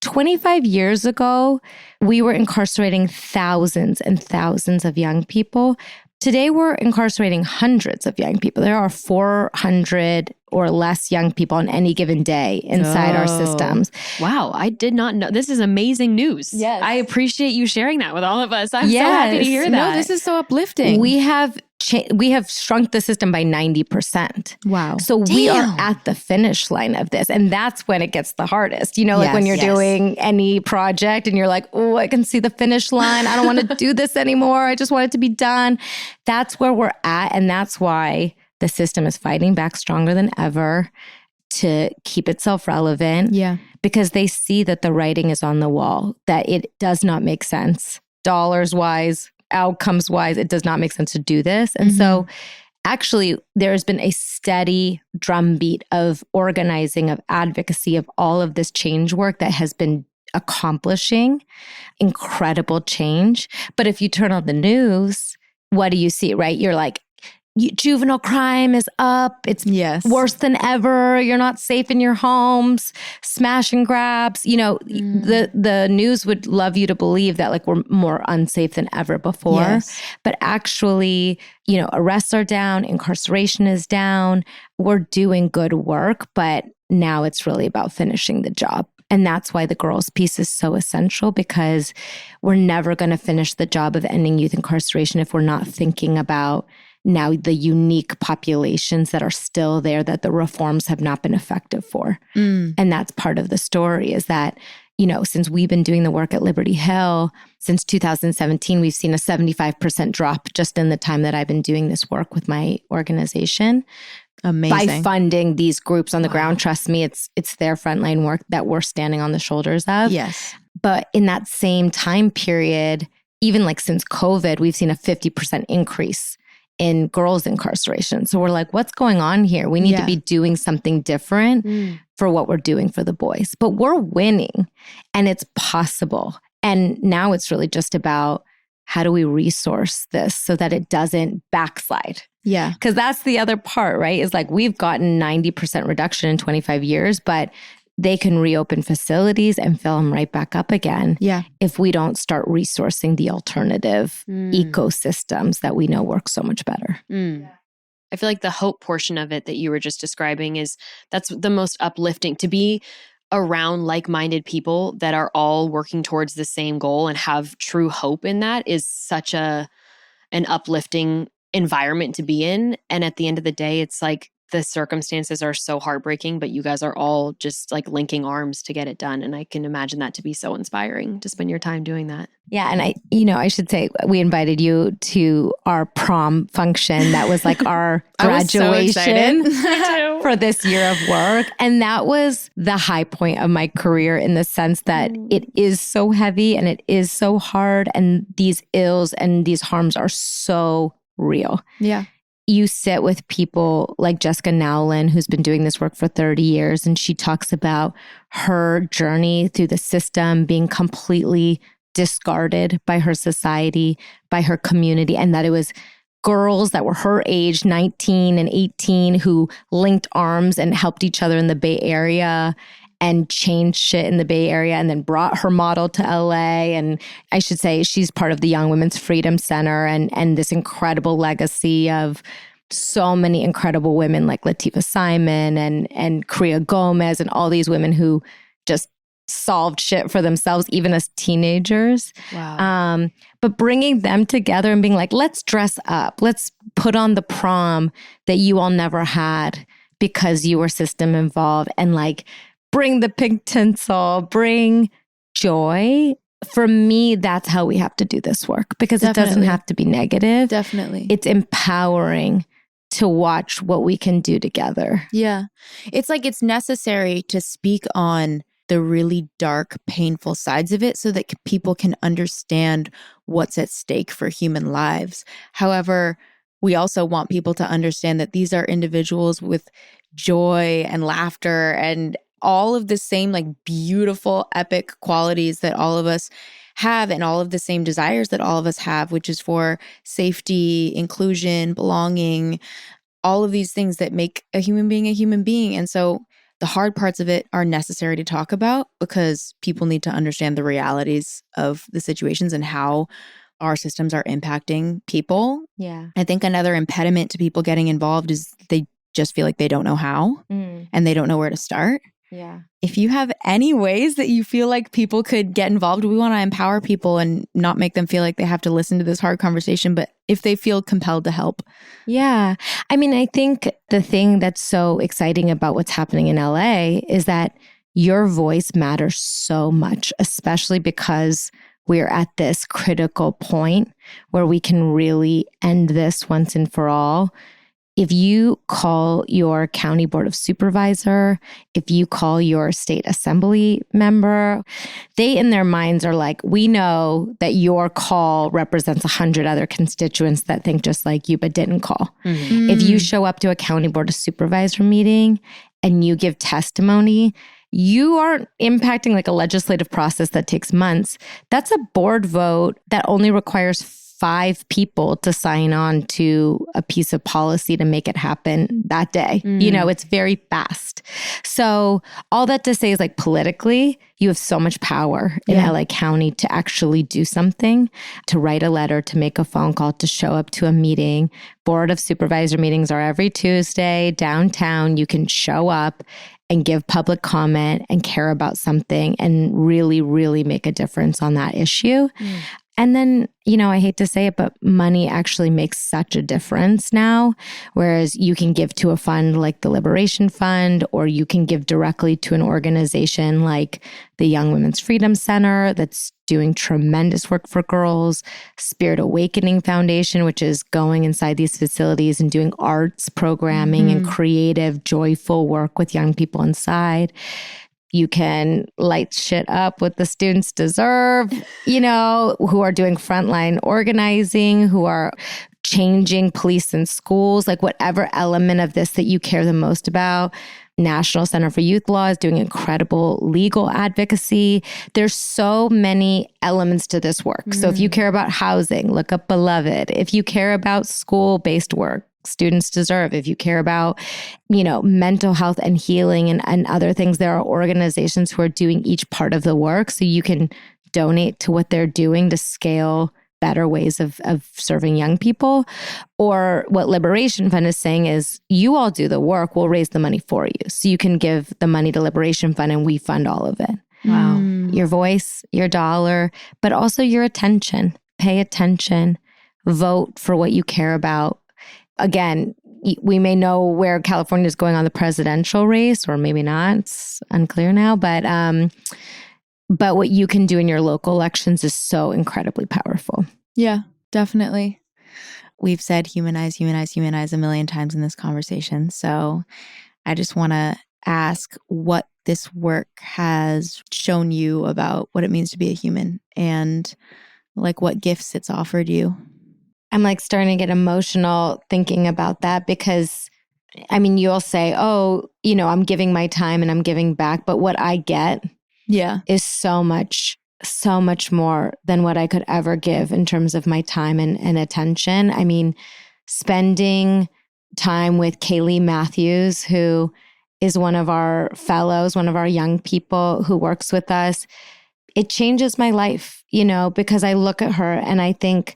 25 years ago, we were incarcerating thousands and thousands of young people. Today, we're incarcerating hundreds of young people. There are 400 or less young people on any given day inside our systems. Wow, I did not know. This is amazing news. Yes. I appreciate you sharing that with all of us. I'm so happy to hear that. No, this is so uplifting. We have shrunk the system by 90%. Wow. So we are at the finish line of this. And that's when it gets the hardest. You know, like when you're doing any project and you're like, oh, I can see the finish line. I don't want to do this anymore. I just want it to be done. That's where we're at. And that's why the system is fighting back stronger than ever to keep itself relevant. Yeah. Because they see that the writing is on the wall, that it does not make sense. Dollars wise, outcomes wise, it does not make sense to do this. And so actually, there has been a steady drumbeat of organizing, of advocacy, of all of this change work that has been accomplishing incredible change. But if you turn on the news, what do you see, right? You're like, juvenile crime is up. It's worse than ever. You're not safe in your homes. Smash and grabs. You know, the news would love you to believe that like we're more unsafe than ever before. Yes. But actually, you know, arrests are down. Incarceration is down. We're doing good work, but now it's really about finishing the job. And that's why the girls piece is so essential, because we're never going to finish the job of ending youth incarceration if we're not thinking about now the unique populations that are still there that the reforms have not been effective for. And that's part of the story, is that, you know, since we've been doing the work at Liberty Hill, since 2017, we've seen a 75% drop just in the time that I've been doing this work with my organization. Amazing. By funding these groups on the ground. Trust me, it's their frontline work that we're standing on the shoulders of. Yes. But in that same time period, even like since COVID, we've seen a 50% increase in girls' incarceration. So we're like, what's going on here? We need to be doing something different for what we're doing for the boys. But we're winning, and it's possible. And now it's really just about, how do we resource this so that it doesn't backslide? Yeah. Because that's the other part, right? Is like, we've gotten 90% reduction in 25 years, but they can reopen facilities and fill them right back up again. Yeah. If we don't start resourcing the alternative ecosystems that we know work so much better. I feel like the hope portion of it that you were just describing that's the most uplifting, to be around like-minded people that are all working towards the same goal and have true hope in that is such an uplifting environment to be in. And at the end of the day, it's like the circumstances are so heartbreaking, but you guys are all just like linking arms to get it done. And I can imagine that to be so inspiring to spend your time doing that. Yeah. And I should say, we invited you to our prom function. That was like our graduation for this year of work. And that was the high point of my career, in the sense that it is so heavy and it is so hard. And these ills and these harms are so real. Yeah. You sit with people like Jessica Nowlin, who's been doing this work for 30 years, and she talks about her journey through the system being completely discarded by her society, by her community, and that it was girls that were her age, 19 and 18, who linked arms and helped each other in the Bay Area and changed shit in the Bay Area, and then brought her model to LA. And I should say, she's part of the Young Women's Freedom Center and this incredible legacy of so many incredible women like Latifah Simon and Korea Gomez, and all these women who just solved shit for themselves, even as teenagers. Wow. But bringing them together and being like, let's dress up. Let's put on the prom that you all never had because you were system involved, and like, bring the pink tinsel, bring joy. For me, that's how we have to do this work, because it doesn't have to be negative. Definitely. It's empowering to watch what we can do together. Yeah. It's like, it's necessary to speak on the really dark, painful sides of it so that people can understand what's at stake for human lives. However, we also want people to understand that these are individuals with joy and laughter and all of the same like beautiful, epic qualities that all of us have, and all of the same desires that all of us have, which is for safety, inclusion, belonging, all of these things that make a human being a human being. And so the hard parts of it are necessary to talk about, because people need to understand the realities of the situations and how our systems are impacting people. Yeah. I think another impediment to people getting involved is they just feel like they don't know how and they don't know where to start. Yeah. If you have any ways that you feel like people could get involved, we want to empower people and not make them feel like they have to listen to this hard conversation, but if they feel compelled to help. Yeah. I mean, I think the thing that's so exciting about what's happening in LA is that your voice matters so much, especially because we're at this critical point where we can really end this once and for all. If you call your county board of supervisor, if you call your state assembly member, they in their minds are like, we know that your call represents 100 other constituents that think just like you, but didn't call. If you show up to a county board of supervisor meeting and you give testimony, you aren't impacting like a legislative process that takes months. That's a board vote that only requires 5 people to sign on to a piece of policy to make it happen that day. You know, it's very fast. So all that to say is, like, politically, you have so much power in LA County to actually do something, to write a letter, to make a phone call, to show up to a meeting. Board of Supervisor meetings are every Tuesday downtown. You can show up and give public comment and care about something and really, really make a difference on that issue. And then, I hate to say it, but money actually makes such a difference now. Whereas you can give to a fund like the Liberation Fund, or you can give directly to an organization like the Young Women's Freedom Center that's doing tremendous work for girls, Spirit Awakening Foundation, which is going inside these facilities and doing arts programming and creative, joyful work with young people inside. You can light shit up with the Students Deserve, who are doing frontline organizing, who are changing police and schools, like whatever element of this that you care the most about. National Center for Youth Law is doing incredible legal advocacy. There's so many elements to this work. So if you care about housing, look up Beloved. If you care about school-based work, Students Deserve. If you care about, mental health and healing and other things, there are organizations who are doing each part of the work. So you can donate to what they're doing to scale better ways of serving young people. Or what Liberation Fund is saying is, you all do the work, we'll raise the money for you. So you can give the money to Liberation Fund and we fund all of it. Wow. Your voice, your dollar, but also your attention. Pay attention. Vote for what you care about. Again, we may know where California is going on the presidential race, or maybe not. It's unclear now. But what you can do in your local elections is so incredibly powerful. Yeah, definitely. We've said humanize, humanize, humanize a million times in this conversation. So I just want to ask what this work has shown you about what it means to be a human and like what gifts it's offered you. I'm like starting to get emotional thinking about that because, you'll say, I'm giving my time and I'm giving back. But what I get is so much more than what I could ever give in terms of my time and attention. Spending time with Kaylee Matthews, who is one of our fellows, one of our young people who works with us, it changes my life, because I look at her and I think,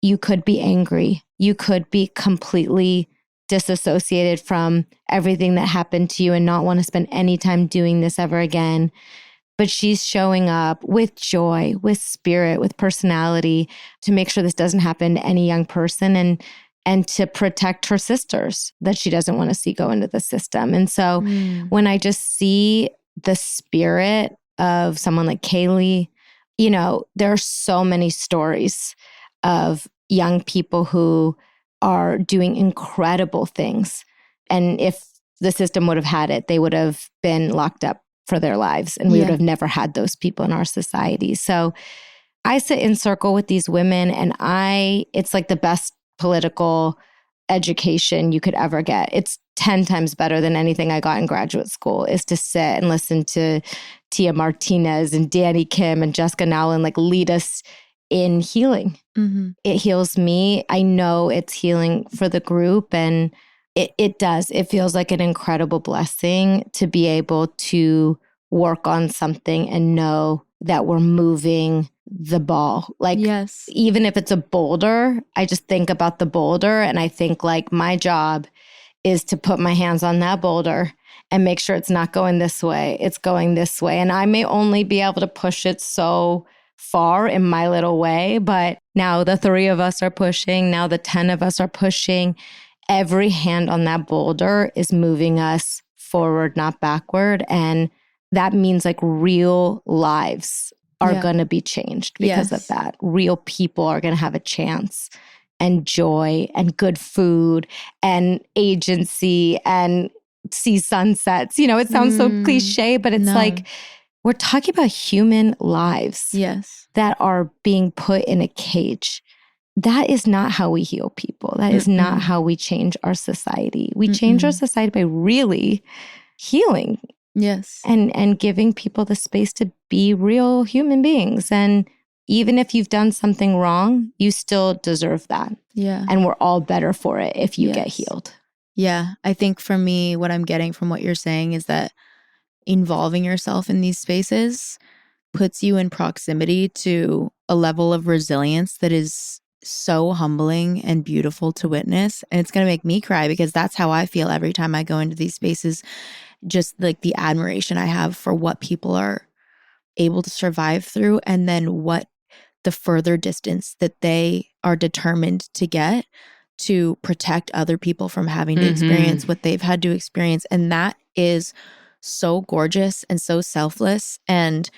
you could be angry. You could be completely disassociated from everything that happened to you and not want to spend any time doing this ever again. But she's showing up with joy, with spirit, with personality to make sure this doesn't happen to any young person and to protect her sisters that she doesn't want to see go into the system. And so when I just see the spirit of someone like Kaylee, there are so many stories of young people who are doing incredible things. And if the system would have had it, they would have been locked up for their lives. And we would have never had those people in our society. So I sit in circle with these women and it's like the best political education you could ever get. It's 10 times better than anything I got in graduate school, is to sit and listen to Tia Martinez and Danny Kim and Jessica Nowlin lead us in healing. It heals me. I know it's healing for the group, and it does. It feels like an incredible blessing to be able to work on something and know that we're moving the ball. Even if it's a boulder, I just think about the boulder and I think my job is to put my hands on that boulder and make sure it's not going this way. It's going this way. And I may only be able to push it so far in my little way, but now the 3 of us are pushing, now the 10 of us are pushing. Every hand on that boulder is moving us forward, not backward. And that means real lives are going to be changed because of that. Real people are going to have a chance and joy and good food and agency and see sunsets. It sounds so cliche, but it's we're talking about human lives that are being put in a cage. That is not how we heal people. That is not how we change our society. We change our society by really healing. And giving people the space to be real human beings. And even if you've done something wrong, you still deserve that. And we're all better for it if you get healed. Yeah. I think for me, what I'm getting from what you're saying is that involving yourself in these spaces puts you in proximity to a level of resilience that is so humbling and beautiful to witness. And it's going to make me cry because that's how I feel every time I go into these spaces. just like the admiration I have for what people are able to survive through, and then what the further distance that they are determined to get to protect other people from having to experience what they've had to experience. And that is so gorgeous and so selfless. And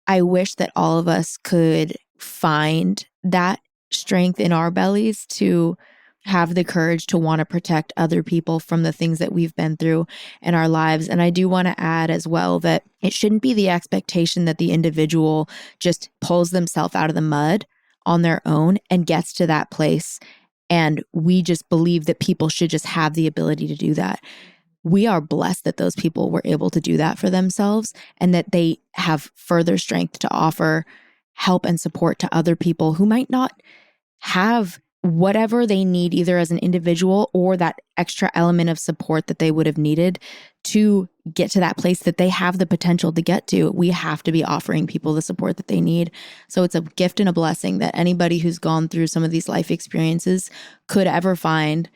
I wish that all of us could find that strength in our bellies to have the courage to want to protect other people from the things that we've been through in our lives. And I do want to add as well that it shouldn't be the expectation that the individual just pulls themselves out of the mud on their own and gets to that place. And we just believe that people should just have the ability to do that. We are blessed that those people were able to do that for themselves, and that they have further strength to offer help and support to other people who might not have whatever they need, either as an individual or that extra element of support that they would have needed to get to that place that they have the potential to get to. We have to be offering people the support that they need. So it's a gift and a blessing that anybody who's gone through some of these life experiences could ever find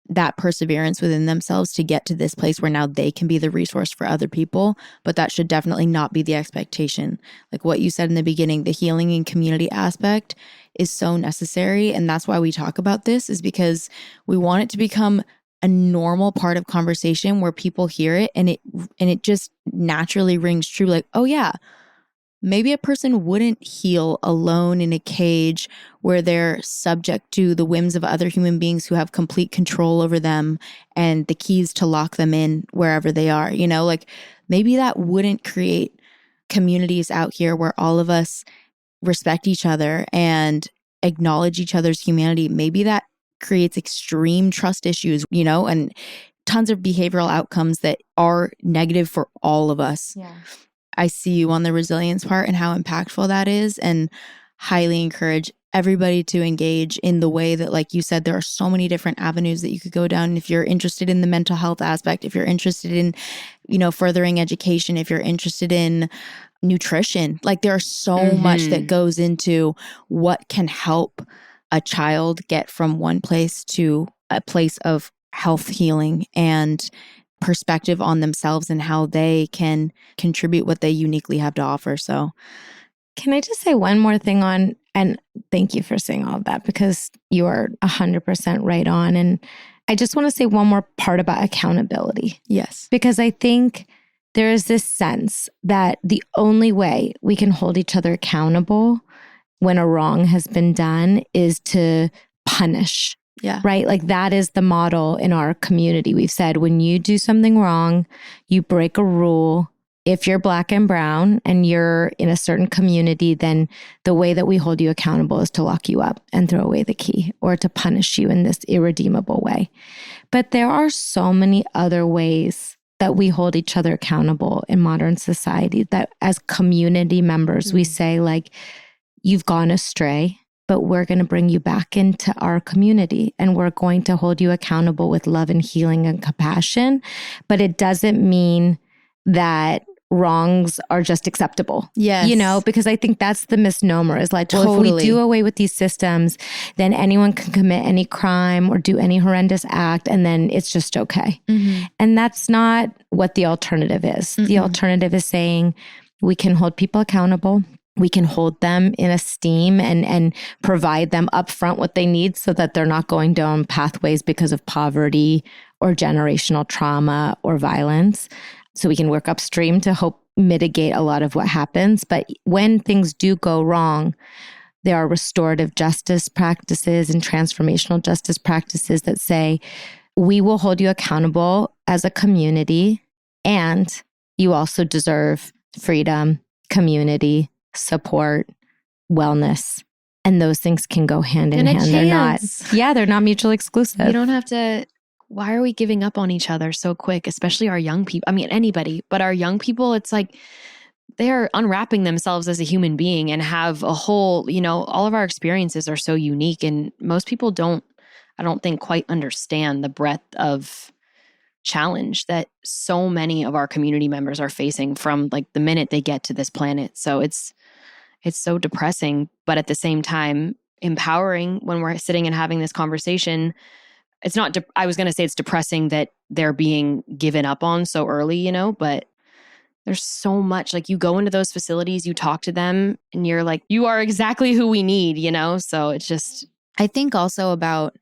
that perseverance within themselves to get to this place where now they can be the resource for other people. But that should definitely not be the expectation. Like what you said in the beginning, the healing and community aspect is so necessary. And that's why we talk about this, is because we want it to become a normal part of conversation where people hear it and it just naturally rings true. Like, oh yeah, maybe a person wouldn't heal alone in a cage where they're subject to the whims of other human beings who have complete control over them and the keys to lock them in wherever they are. You know, like maybe that wouldn't create communities out here where all of us respect each other and acknowledge each other's humanity. Maybe that creates extreme trust issues, you know, and tons of behavioral outcomes that are negative for all of us. Yeah. I see you on the resilience part and how impactful that is, and highly encourage everybody to engage in the way that, like you said, there are so many different avenues that you could go down. And if you're interested in the mental health aspect, if you're interested in, you know, furthering education, if you're interested in nutrition, like there's so much that goes into what can help a child get from one place to a place of health, healing, and perspective on themselves and how they can contribute what they uniquely have to offer. So can I just say one more thing on, and thank you for saying all of that, because you are 100% right on. And I just want to say one more part about accountability. yes. Because I think there is this sense that the only way we can hold each other accountable when a wrong has been done is to punish. Yeah. Right? Like that is the model in our community. We've said when you do something wrong, you break a rule. If you're Black and brown and you're in a certain community, then the way that we hold you accountable is to lock you up and throw away the key, or to punish you in this irredeemable way. But there are so many other ways that we hold each other accountable in modern society, that as community members, we say like, you've gone astray, but we're going to bring you back into our community and we're going to hold you accountable with love and healing and compassion. But it doesn't mean that wrongs are just acceptable. Yes. You know, because I think that's the misnomer, is like, well, if we do away with these systems, then anyone can commit any crime or do any horrendous act, and then it's just okay. And that's not what the alternative is. The alternative is saying we can hold people accountable. We can hold them in esteem and provide them upfront what they need so that they're not going down pathways because of poverty or generational trauma or violence. So we can work upstream to help mitigate a lot of what happens. But when things do go wrong, there are restorative justice practices and transformational justice practices that say, we will hold you accountable as a community, and you also deserve freedom, community, support, wellness, and those things can go hand in hand. They're not mutually exclusive. You don't have to. Why are we giving up on each other so quick, especially our young people? I mean, anybody, but our young people, it's like they're unwrapping themselves as a human being and have a whole, you know, all of our experiences are so unique, and most people don't, I don't think, quite understand the breadth of challenge that so many of our community members are facing from like the minute they get to this planet. So it's so depressing, but at the same time, empowering when we're sitting and having this conversation. It's not, I was going to say it's depressing that they're being given up on so early, you know, but there's so much. Like, you go into those facilities, you talk to them, and you're like, you are exactly who we need, you know? So it's just, I think also about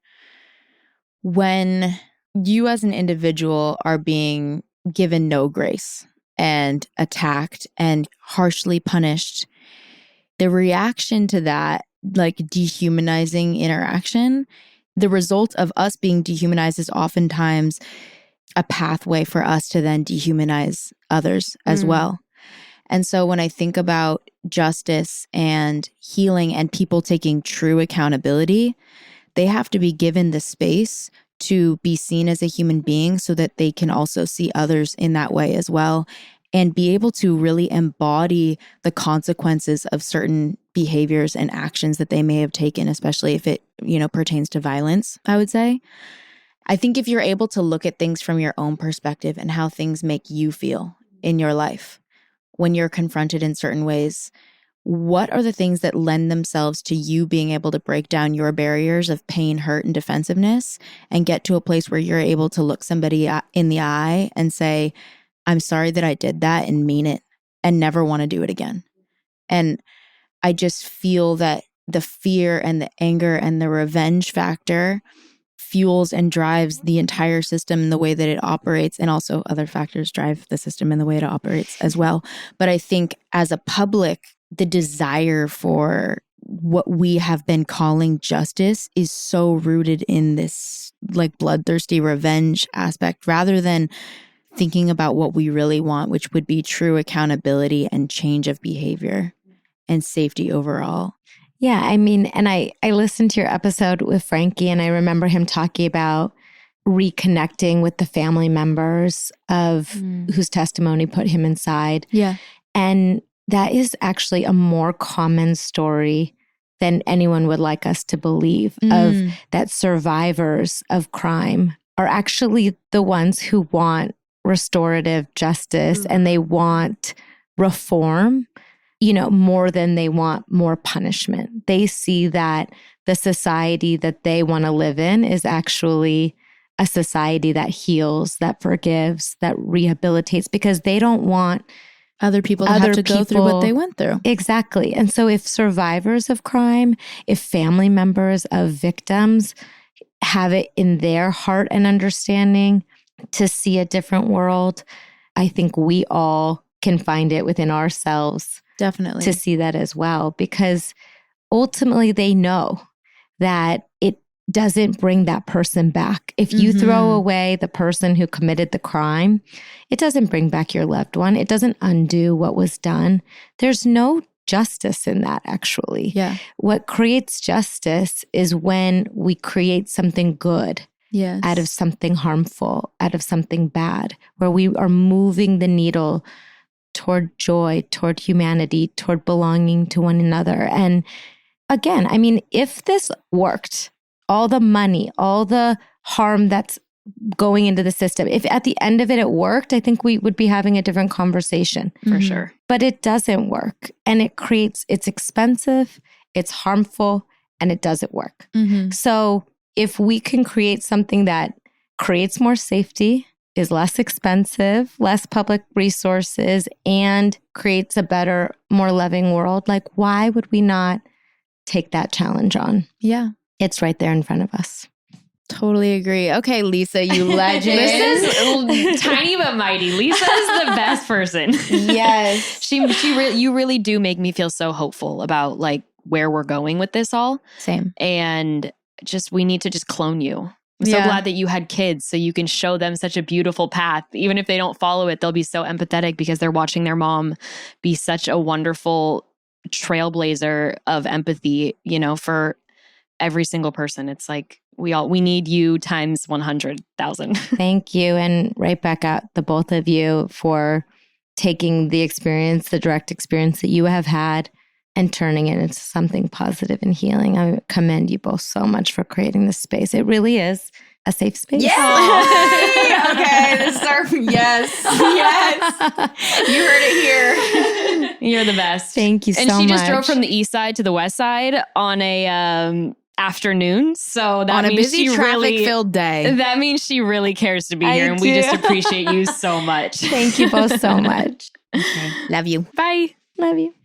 when you as an individual are being given no grace and attacked and harshly punished, the reaction to that, like dehumanizing interaction, the result of us being dehumanized is oftentimes a pathway for us to then dehumanize others as well. And so when I think about justice and healing and people taking true accountability, they have to be given the space to be seen as a human being so that they can also see others in that way as well, and be able to really embody the consequences of certain behaviors and actions that they may have taken, especially if it, pertains to violence, I would say. I think if you're able to look at things from your own perspective and how things make you feel in your life when you're confronted in certain ways, what are the things that lend themselves to you being able to break down your barriers of pain, hurt, and defensiveness and get to a place where you're able to look somebody in the eye and say, I'm sorry that I did that, and mean it and never want to do it again. And I just feel that the fear and the anger and the revenge factor fuels and drives the entire system in the way that it operates, and also other factors drive the system in the way it operates as well. But I think as a public, the desire for what we have been calling justice is so rooted in this like bloodthirsty revenge aspect, rather than thinking about what we really want, which would be true accountability and change of behavior and safety overall. Yeah, I mean, and I listened to your episode with Frankie, and I remember him talking about reconnecting with the family members of whose testimony put him inside. Yeah. And that is actually a more common story than anyone would like us to believe, of that survivors of crime are actually the ones who want restorative justice and they want reform, more than they want more punishment. They see that the society that they want to live in is actually a society that heals, that forgives, that rehabilitates, because they don't want other people to have to go through what they went through. Exactly. And so if survivors of crime, if family members of victims have it in their heart and understanding to see a different world, I think we all can find it within ourselves. Definitely. To see that as well, because ultimately they know that it doesn't bring that person back. If you throw away the person who committed the crime, it doesn't bring back your loved one. It doesn't undo what was done. There's no justice in that, actually. Yeah. What creates justice is when we create something good. Yes. Out of something harmful, out of something bad, where we are moving the needle toward joy, toward humanity, toward belonging to one another. And again, I mean, if this worked, all the money, all the harm that's going into the system, if at the end of it worked, I think we would be having a different conversation. For sure. But it doesn't work. And it's expensive, it's harmful, and it doesn't work. So if we can create something that creates more safety, is less expensive, less public resources, and creates a better, more loving world, like, why would we not take that challenge on? Yeah. It's right there in front of us. Totally agree. Okay, Lisa, you legend. This is tiny but mighty. Lisa is the best person. Yes. You really do make me feel so hopeful about like where we're going with this all. Same. And we need to just clone you. I'm so glad that you had kids so you can show them such a beautiful path. Even if they don't follow it, they'll be so empathetic because they're watching their mom be such a wonderful trailblazer of empathy, for every single person. It's like we need you times 100,000. Thank you. And right back at the both of you for taking the direct experience that you have had, and turning it into something positive and healing. I commend you both so much for creating this space. It really is a safe space. Yes. Okay, this is our yes. You heard it here. You're the best. Thank you so much. And she just drove from the east side to the west side on a afternoon. So that on a means busy she traffic-filled day. That means she really cares to be I here, and we do. just appreciate you so much. Thank you both so much. Okay. Love you. Bye. Love you.